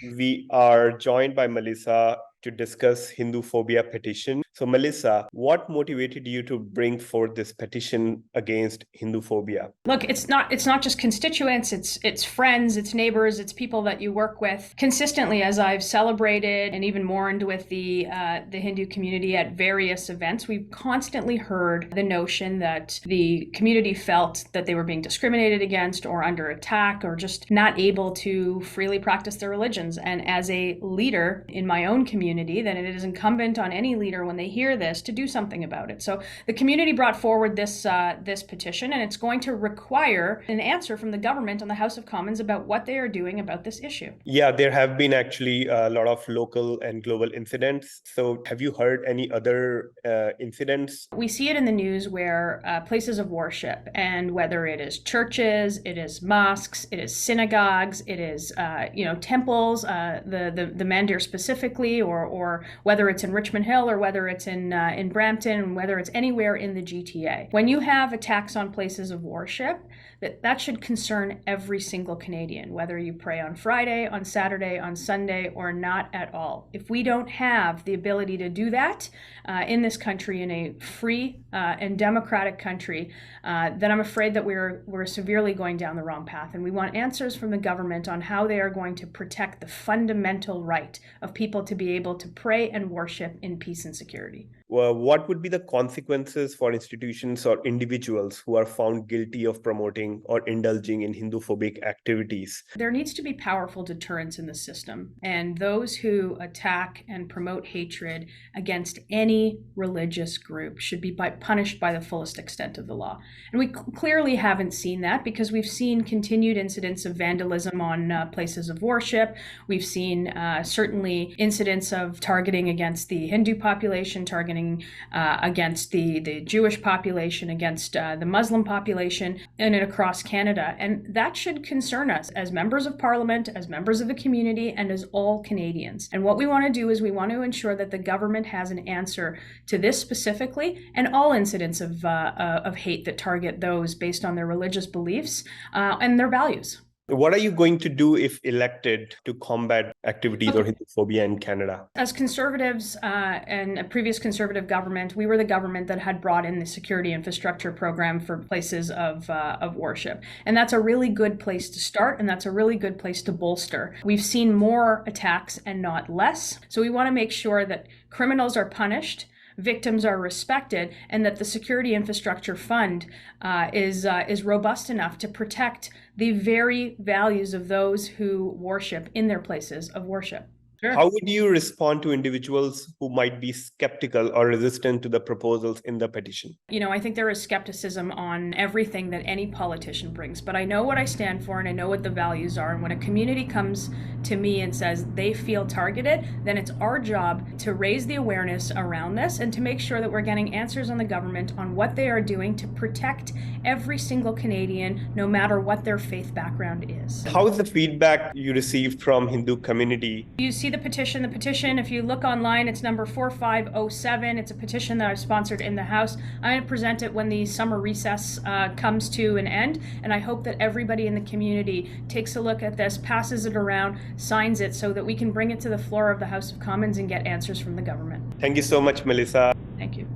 We are joined by Melissa to discuss Hinduphobia petition. So Melissa, what motivated you to bring forth this petition against Hinduphobia? Look, it's not just constituents, it's friends, it's neighbors, it's people that you work with. Consistently, as I've celebrated and even mourned with the Hindu community at various events, we've constantly heard the notion that the community felt that they were being discriminated against or under attack or just not able to freely practice their religions. And as a leader in my own community, then it is incumbent on any leader when they hear this to do something about it. So the community brought forward this petition, and it's going to require an answer from the government on the House of Commons about what they are doing about this issue. Yeah, there have been actually a lot of local and global incidents. So have you heard any other incidents? We see it in the news where places of worship, and whether it is churches, it is mosques, it is synagogues, it is temples, the Mandir specifically, or whether it's in Richmond Hill or whether it's in Brampton, whether it's anywhere in the GTA. When you have attacks on places of worship, that should concern every single Canadian, whether you pray on Friday, on Saturday, on Sunday, or not at all. If we don't have the ability to do that in this country, in a free and democratic country, then I'm afraid that we're severely going down the wrong path. And we want answers from the government on how they are going to protect the fundamental right of people to be able to pray and worship in peace and security. Well, what would be the consequences for institutions or individuals who are found guilty of promoting or indulging in Hinduphobic activities? There needs to be powerful deterrence in the system, and those who attack and promote hatred against any religious group should be punished by the fullest extent of the law. And we clearly haven't seen that, because we've seen continued incidents of vandalism on places of worship. We've seen certainly incidents of targeting against the Hindu population, targeting against the Jewish population, against the Muslim population, and across Canada. And that should concern us as members of Parliament, as members of the community, and as all Canadians. And what we want to do is we want to ensure that the government has an answer to this specifically, and all incidents of hate that target those based on their religious beliefs and their values. What are you going to do if elected to combat activities or Hinduphobia in Canada? As Conservatives and a previous Conservative government, we were the government that had brought in the security infrastructure program for places of worship. And that's a really good place to start, and that's a really good place to bolster. We've seen more attacks and not less. So we want to make sure that criminals are punished, victims are respected, and that the Security Infrastructure Fund is robust enough to protect the very values of those who worship in their places of worship. Sure. How would you respond to individuals who might be skeptical or resistant to the proposals in the petition? I think there is skepticism on everything that any politician brings, but I know what I stand for and I know what the values are. And when a community comes to me and says they feel targeted, then it's our job to raise the awareness around this and to make sure that we're getting answers on the government on what they are doing to protect every single Canadian, no matter what their faith background is. How is the feedback you received from Hindu community? You see the petition, if you look online, it's number 4507. It's a petition that I've sponsored in the House. I'm going to present it when the summer recess comes to an end, and I hope that everybody in the community takes a look at this, passes it around, signs it, so that we can bring it to the floor of the House of Commons and get answers from the government. Thank you so much, Melissa. Thank you.